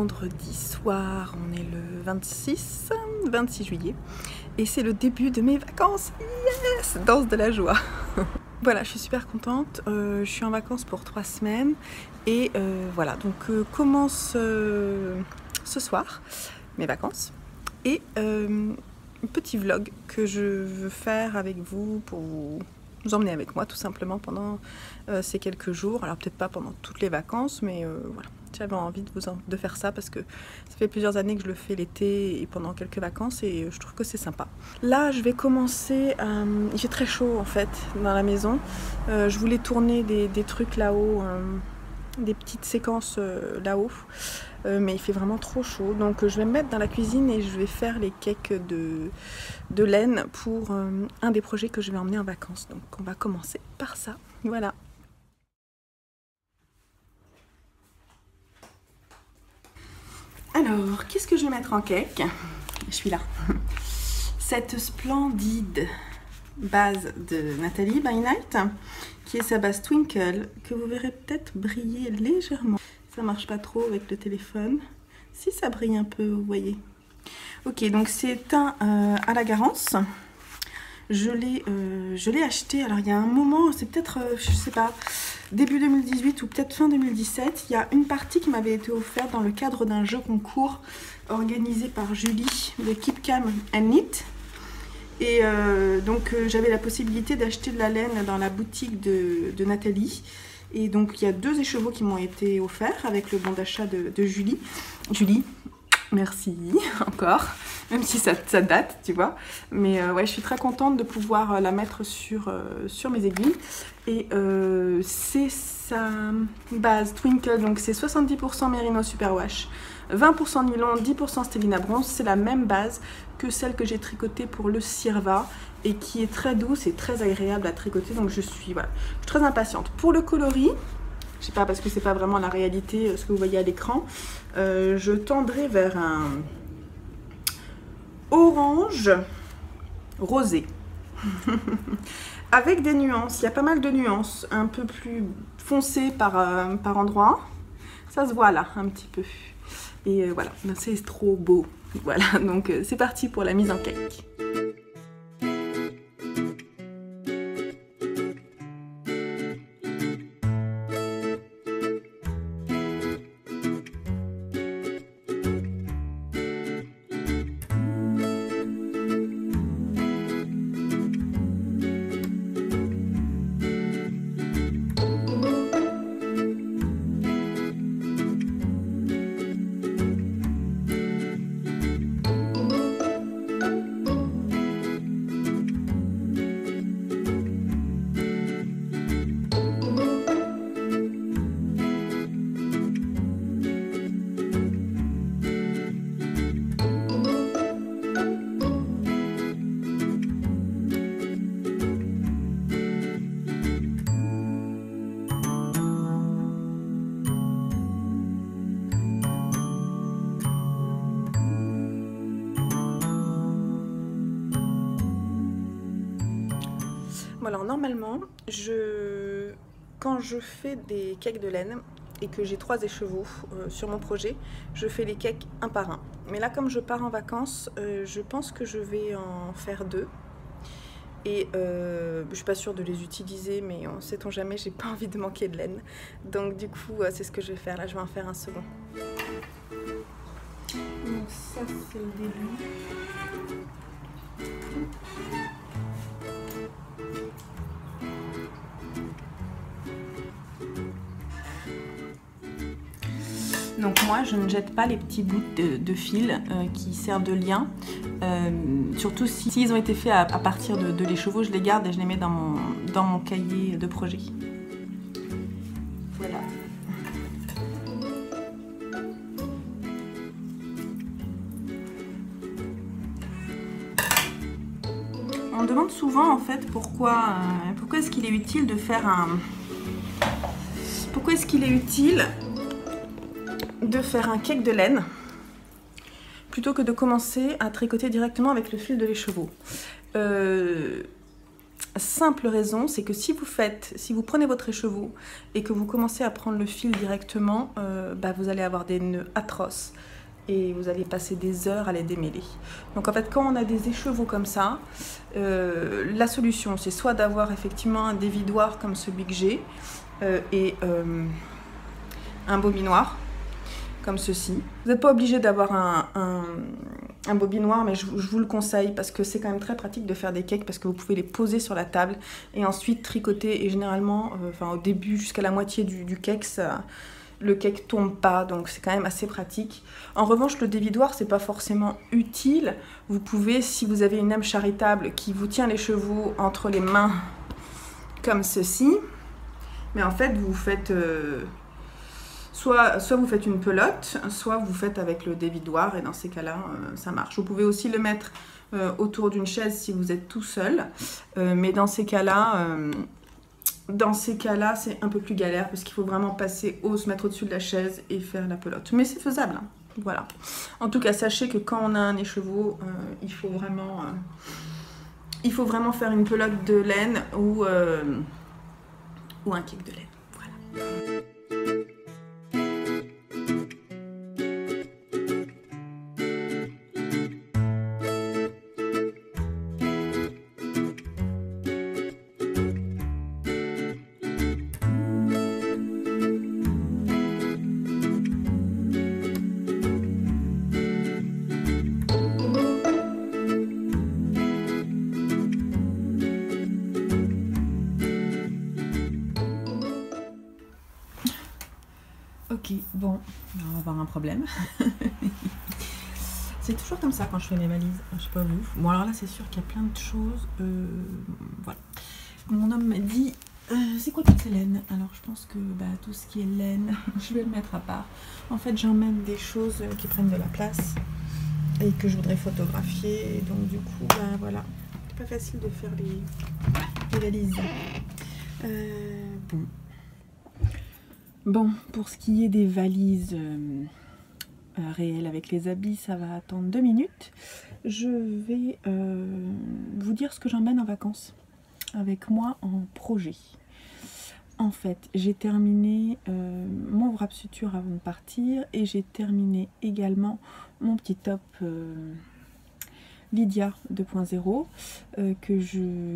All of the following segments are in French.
vendredi soir, on est le 26 juillet et c'est le début de mes vacances. Yes, danse de la joie. Voilà, je suis super contente, je suis en vacances pour 3 semaines et voilà, donc commence ce soir mes vacances et un petit vlog que je veux faire avec vous pour vous emmener avec moi tout simplement pendant ces quelques jours. Alors peut-être pas pendant toutes les vacances, mais voilà, j'avais envie de faire ça parce que ça fait plusieurs années que je le fais l'été et pendant quelques vacances et je trouve que c'est sympa. Là je vais commencer, il fait très chaud en fait dans la maison. Je voulais tourner des trucs là-haut, des petites séquences là-haut. Mais il fait vraiment trop chaud, donc je vais me mettre dans la cuisine et je vais faire les cakes de laine pour un des projets que je vais emmener en vacances. Donc on va commencer par ça, voilà. Alors, qu'est-ce que je vais mettre en cake? Je suis là. Cette splendide base de Nathalie by Night, qui est sa base Twinkle, que vous verrez peut-être briller légèrement. Ça marche pas trop avec le téléphone. Si, ça brille un peu, vous voyez. Ok, donc c'est un à la Garance. Je l'ai acheté, alors il y a un moment, c'est peut-être, je sais pas, début 2018 ou peut-être fin 2017. Il y a une partie qui m'avait été offerte dans le cadre d'un jeu concours organisé par Julie de Keep Calm and Knit. Et donc j'avais la possibilité d'acheter de la laine dans la boutique de Nathalie. Et donc il y a 2 écheveaux qui m'ont été offerts avec le bon d'achat de Julie. Julie, merci encore, même si ça date, tu vois. Mais ouais, je suis très contente de pouvoir la mettre sur mes aiguilles. Et c'est sa base Twinkle, donc c'est 70% Merino Superwash, 20% nylon, 10% Stevina bronze. C'est la même base que celle que j'ai tricotée pour le Sirva et qui est très douce et très agréable à tricoter. Donc je suis très impatiente. Pour le coloris, je sais pas, parce que c'est pas vraiment la réalité ce que vous voyez à l'écran, je tendrai vers un orange rosé avec des nuances. Il y a pas mal de nuances, un peu plus foncées par endroit. Ça se voit là un petit peu. Et voilà, c'est trop beau. Voilà, donc c'est parti pour la mise en cake. Bon, alors normalement, quand je fais des cakes de laine et que j'ai 3 écheveaux sur mon projet, je fais les cakes un par un. Mais là, comme je pars en vacances, je pense que je vais en faire 2. Et je suis pas sûre de les utiliser, mais on sait-on jamais, j'ai pas envie de manquer de laine. Donc du coup, c'est ce que je vais faire. Là, je vais en faire un second. Donc ça, c'est le début. Donc moi je ne jette pas les petits bouts de fil qui servent de lien, surtout s'ils ont été faits à partir de l'écheveau, je les garde et je les mets dans mon cahier de projet. Voilà. On me demande souvent en fait pourquoi est-ce qu'il est utile de faire Pourquoi est-ce qu'il est utile de faire un cake de laine plutôt que de commencer à tricoter directement avec le fil de l'écheveau. simple raison, c'est que si vous prenez votre écheveau et que vous commencez à prendre le fil directement, vous allez avoir des nœuds atroces et vous allez passer des heures à les démêler. Donc en fait, quand on a des écheveaux comme ça, la solution, c'est soit d'avoir effectivement un dévidoir comme celui que j'ai et un bobinoir comme ceci. Vous n'êtes pas obligé d'avoir un bobinoir, mais je vous le conseille parce que c'est quand même très pratique de faire des cakes parce que vous pouvez les poser sur la table et ensuite tricoter. Et généralement, au début jusqu'à la moitié du cake, le cake tombe pas, donc c'est quand même assez pratique. En revanche, le dévidoir, c'est pas forcément utile. Vous pouvez, si vous avez une âme charitable qui vous tient les chevaux entre les mains comme ceci, mais en fait, vous faites... Soit vous faites une pelote, soit vous faites avec le dévidoir et dans ces cas-là, ça marche. Vous pouvez aussi le mettre autour d'une chaise si vous êtes tout seul, mais dans ces cas-là, c'est un peu plus galère parce qu'il faut vraiment se mettre au-dessus de la chaise et faire la pelote. Mais c'est faisable, hein. Voilà. En tout cas, sachez que quand on a un écheveau, il faut vraiment faire une pelote de laine ou un cake de laine. Voilà. Ok, bon, on va avoir un problème. C'est toujours comme ça quand je fais mes valises, je sais pas vous. Bon alors là c'est sûr qu'il y a plein de choses, voilà. Mon homme m'a dit, c'est quoi toutes ces laines? Alors je pense que tout ce qui est laine, je vais le mettre à part. En fait j'emmène des choses qui prennent de la place et que je voudrais photographier, et donc du coup, voilà. C'est pas facile de faire les valises. Bon, pour ce qui est des valises réelles avec les habits, ça va attendre 2 minutes. Je vais vous dire ce que j'emmène en vacances avec moi en projet. En fait, j'ai terminé mon wrap suture avant de partir et j'ai terminé également mon petit top Lydia 2.0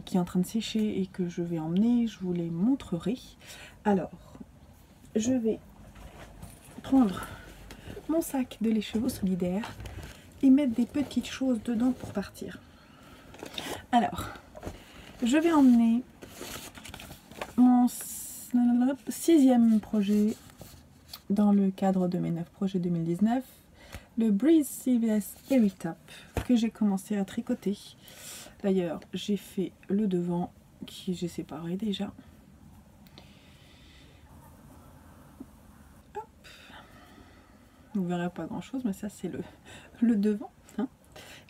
qui est en train de sécher et que je vais emmener. Je vous les montrerai. Alors, je vais prendre mon sac de l'écheveau solidaire et mettre des petites choses dedans pour partir. Alors, je vais emmener mon 6e projet dans le cadre de mes 9 projets 2019, le Breeze CVS Airy Top que j'ai commencé à tricoter. D'ailleurs, j'ai fait le devant qui j'ai séparé déjà. Vous verrez pas grand chose, mais ça c'est le devant, hein.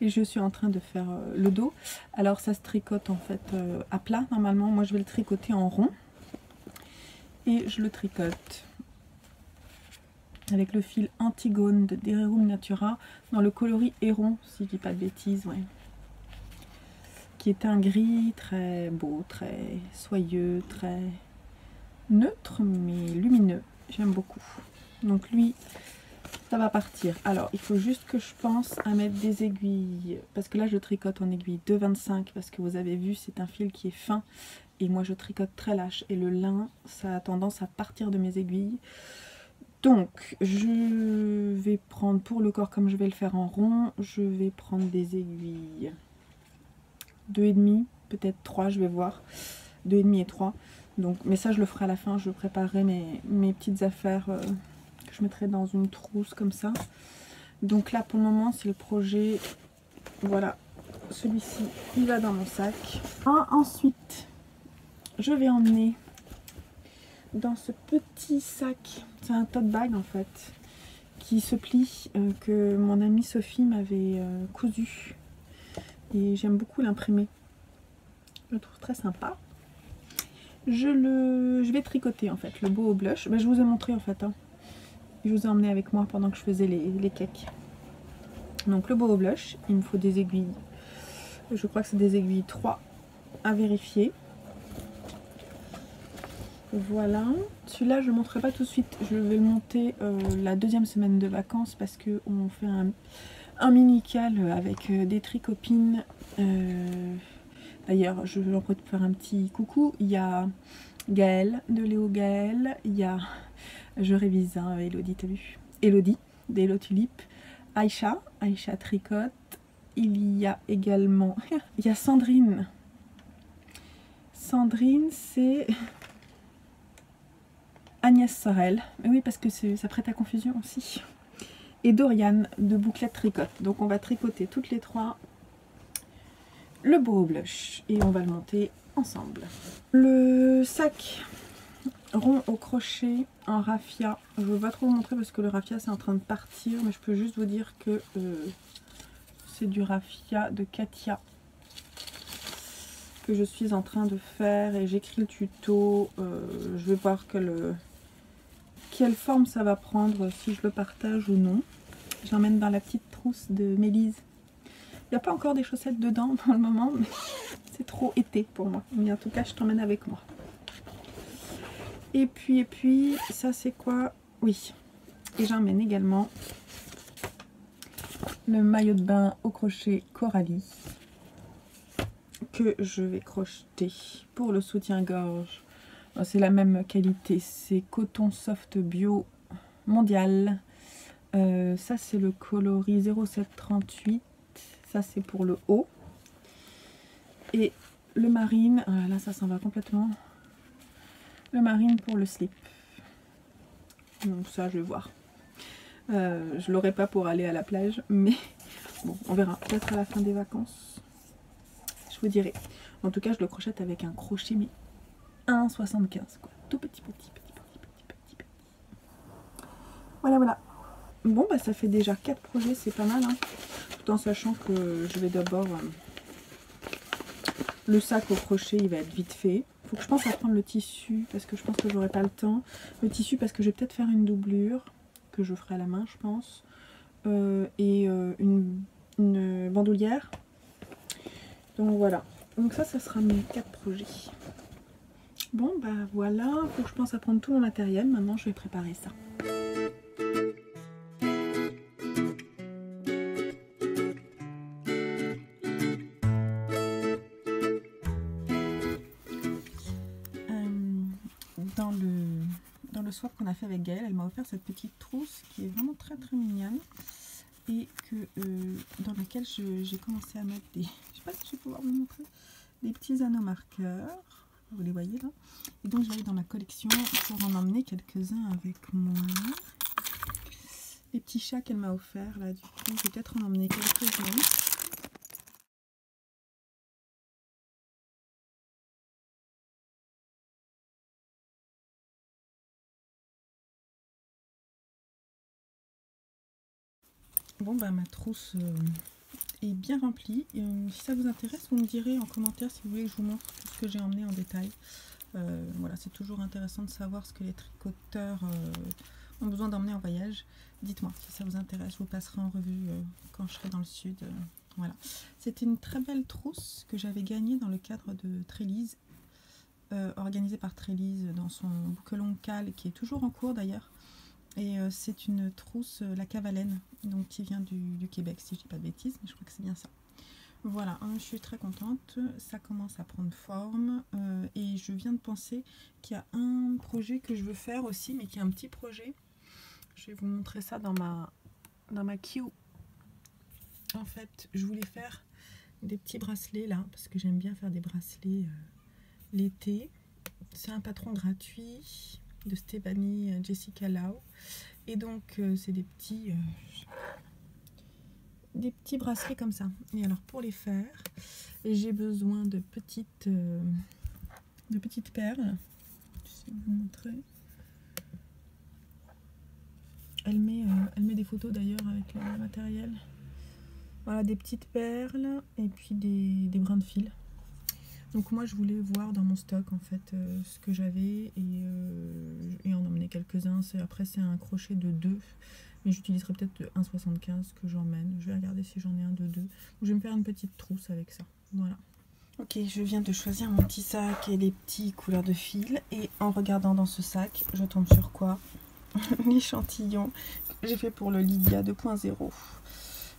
Et je suis en train de faire le dos. Alors ça se tricote en fait à plat normalement. Moi je vais le tricoter en rond et je le tricote avec le fil Antigone de Dererum Natura dans le coloris Héron, si je dis pas de bêtises, ouais. Qui est un gris très beau, très soyeux, très neutre mais lumineux. J'aime beaucoup. Donc lui, ça va partir. Alors, il faut juste que je pense à mettre des aiguilles. Parce que là, je tricote en aiguille 2,25. Parce que vous avez vu, c'est un fil qui est fin. Et moi, je tricote très lâche. Et le lin, ça a tendance à partir de mes aiguilles. Donc, je vais prendre pour le corps, comme je vais le faire en rond, je vais prendre des aiguilles 2,5, peut-être 3, je vais voir. 2,5 et 3. Donc, mais ça, je le ferai à la fin. Je préparerai mes petites affaires... je mettrai dans une trousse comme ça. Donc là pour le moment c'est le projet, voilà, celui-ci il va dans mon sac. Ensuite je vais emmener dans ce petit sac, c'est un tote bag en fait qui se plie, que mon amie Sophie m'avait cousu et j'aime beaucoup l'imprimer, je le trouve très sympa. Je vais tricoter en fait le boho blush, je vous ai montré en fait, hein. Je vous ai emmené avec moi pendant que je faisais les cakes. Donc le boho blush, il me faut des aiguilles. Je crois que c'est des aiguilles 3 à vérifier. Voilà, celui-là je ne le montrerai pas tout de suite, je vais le monter la deuxième semaine de vacances parce qu'on fait un mini-cal avec des tricopines. D'ailleurs, je vais encore faire un petit coucou. Il y a Gaëlle de Léo Gaëlle, il y a, je révise, hein, Elodie, t'as vu, Elodie d'Hello Tulipe, Aïcha tricote, il y a également, il y a Sandrine. Sandrine, c'est Agnès Sorel, mais oui, parce que ça prête à confusion aussi. Et Dorian de Bouclette Tricote. Donc on va tricoter toutes les trois le beau blush et on va le monter ensemble. Le sac rond au crochet en raffia, je ne veux pas trop vous montrer parce que le raffia c'est en train de partir, mais je peux juste vous dire que c'est du raffia de Katia que je suis en train de faire et j'écris le tuto. Je vais voir quelle forme ça va prendre, si je le partage ou non. J'emmène dans la petite trousse de Mélise. Il n'y a pas encore des chaussettes dedans pour le moment, mais c'est trop été pour moi. Mais en tout cas, je t'emmène avec moi. Et puis, ça c'est quoi? Oui. Et j'emmène également le maillot de bain au crochet Coralie que je vais crocheter pour le soutien-gorge. C'est la même qualité, c'est coton soft bio mondial. Ça c'est le coloris 0738. Ça c'est pour le haut. Et le marine, là ça s'en va complètement. Le marine pour le slip. Donc ça je vais voir. Je l'aurai pas pour aller à la plage, mais bon, on verra. Peut-être à la fin des vacances. Je vous dirai. En tout cas, je le crochette avec un crochet, mais 1,75 quoi. Tout petit. Voilà, voilà. Bon, bah ça fait déjà 4 projets, c'est pas mal, hein. Tout en sachant que je vais d'abord... le sac au crochet, il va être vite fait. Faut que je pense à prendre le tissu, parce que je pense que j'aurai pas le temps. Le tissu, parce que je vais peut-être faire une doublure, que je ferai à la main, je pense. Et une bandoulière. Donc voilà. Donc ça sera mes 4 projets. Bon, bah voilà. Faut que je pense à prendre tout mon matériel. Maintenant, je vais préparer ça. Dans le swap qu'on a fait avec Gaëlle, elle m'a offert cette petite trousse qui est vraiment très mignonne. Et dans laquelle j'ai commencé à mettre des... Je sais pas si je vais pouvoir vous montrer. Des petits anneaux marqueurs. Vous les voyez là. Et donc j'arrive dans ma collection pour en emmener quelques-uns avec moi. Les petits chats qu'elle m'a offert là, du coup, je vais peut-être en emmener quelques-uns. Bon bah ma trousse est bien remplie. Et, si ça vous intéresse, vous me direz en commentaire si vous voulez que je vous montre tout ce que j'ai emmené en détail. Voilà, c'est toujours intéressant de savoir ce que les tricoteurs ont besoin d'emmener en voyage. Dites-moi si ça vous intéresse, je vous passerai en revue quand je serai dans le sud. Voilà, c'était une très belle trousse que j'avais gagnée dans le cadre de Trélise, organisée par Trélise dans son bouquelon cal qui est toujours en cours d'ailleurs. Et c'est une trousse la Cavalaine, donc qui vient du Québec si je dis pas de bêtises, mais je crois que c'est bien ça. Voilà, je suis très contente, ça commence à prendre forme et je viens de penser qu'il y a un projet que je veux faire aussi, mais qui est un petit projet. Je vais vous montrer ça dans ma queue. En fait, je voulais faire des petits bracelets là, parce que j'aime bien faire des bracelets l'été. C'est un patron gratuit de Stéphanie Jessica Lau. Et donc, c'est des petits bracelets comme ça. Et alors, pour les faire, j'ai besoin de petites perles. Je sais vous montrer. Elle met des photos d'ailleurs avec le matériel. Voilà, des petites perles et puis des brins de fil. Donc moi je voulais voir dans mon stock en fait ce que j'avais et en emmener quelques-uns. Après c'est un crochet de 2, mais j'utiliserai peut-être de 1,75 que j'emmène. Je vais regarder si j'en ai un de 2. Donc, je vais me faire une petite trousse avec ça. Voilà. Ok, je viens de choisir mon petit sac et les petits couleurs de fil. Et en regardant dans ce sac, je tombe sur quoi? L'échantillon que j'ai fait pour le Lydia 2.0.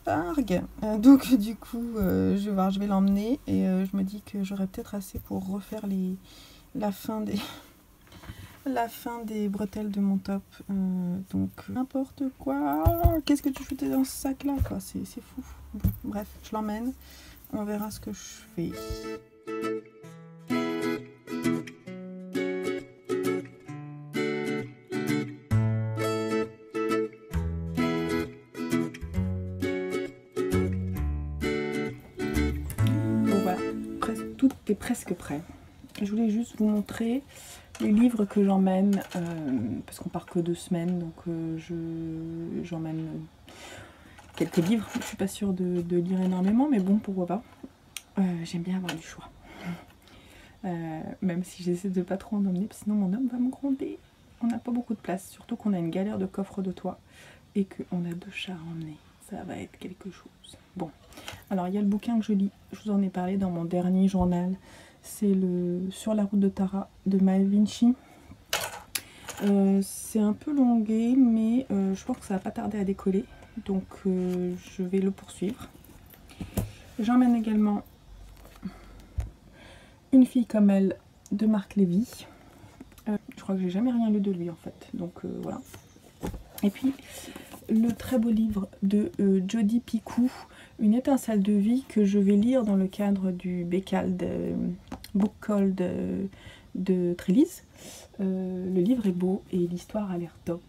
Argue. Donc du coup, je vais l'emmener et je me dis que j'aurai peut-être assez pour refaire la fin des bretelles de mon top. Donc n'importe quoi. Qu'est-ce que tu foutais dans ce sac là quoi? C'est fou. Bon, bref, je l'emmène. On verra ce que je fais. Bon voilà, tout est presque prêt. Je voulais juste vous montrer les livres que j'emmène, parce qu'on part que 2 semaines, donc j'emmène quelques livres. Je suis pas sûre de lire énormément, mais bon, pourquoi pas. J'aime bien avoir du choix. Même si j'essaie de pas trop en emmener, sinon mon homme va me gronder. On n'a pas beaucoup de place, surtout qu'on a une galère de coffre de toit et qu'on a 2 chats à emmener. Ça va être quelque chose. Bon, alors il y a le bouquin que je lis, je vous en ai parlé dans mon dernier journal. C'est le Sur la route de Tara de Maë Vinci. C'est un peu longué, mais je pense que ça va pas tarder à décoller. Donc je vais le poursuivre. J'emmène également Une fille comme elle de Marc Lévy. Je crois que j'ai jamais rien lu de lui en fait. Donc voilà. Et puis le très beau livre de Jodi Picoult, Une étincelle de vie, que je vais lire dans le cadre du Bécalde Book Call de Trélise. Le livre est beau et l'histoire a l'air top.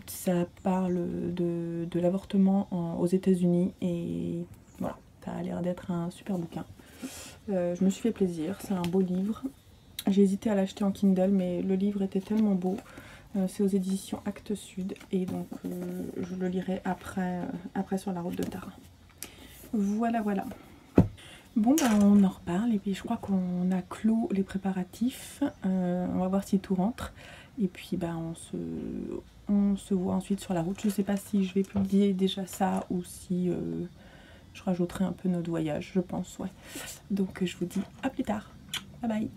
Ça parle de l'avortement aux États-Unis et voilà, ça a l'air d'être un super bouquin. Je me suis fait plaisir, c'est un beau livre. J'ai hésité à l'acheter en Kindle, mais le livre était tellement beau. C'est aux éditions Actes Sud et donc je le lirai après Sur la route de Tara. Voilà, voilà. Bon, ben, on en reparle et puis je crois qu'on a clos les préparatifs. On va voir si tout rentre. Et puis ben, on se voit ensuite sur la route. Je ne sais pas si je vais publier déjà ça ou si je rajouterai un peu notre voyage, je pense, ouais. Donc je vous dis à plus tard. Bye bye.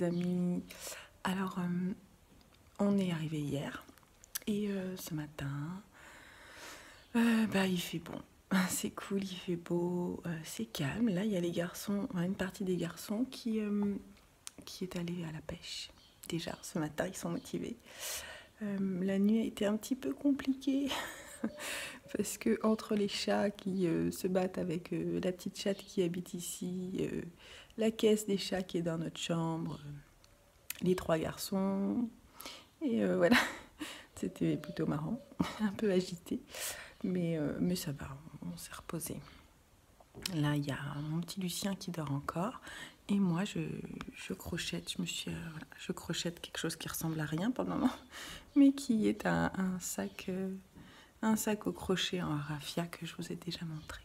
Amis, alors on est arrivé hier et ce matin bah, il fait bon, c'est cool, il fait beau, c'est calme. Là il y a les garçons, une partie des garçons qui est allée à la pêche. Déjà ce matin ils sont motivés. La nuit a été un petit peu compliquée parce que entre les chats qui se battent avec la petite chatte qui habite ici, la caisse des chats qui est dans notre chambre, les 3 garçons, et voilà, c'était plutôt marrant, un peu agité, mais ça va, on s'est reposé. Là, il y a mon petit Lucien qui dort encore, et moi, je crochette, je crochette quelque chose qui ressemble à rien pour le moment, mais qui est un sac au crochet en raffia que je vous ai déjà montré.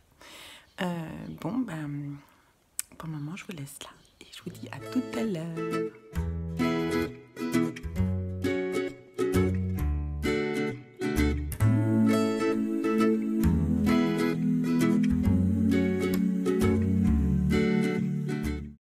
Bon, ben, pour le moment, je vous laisse là et je vous dis à tout à l'heure.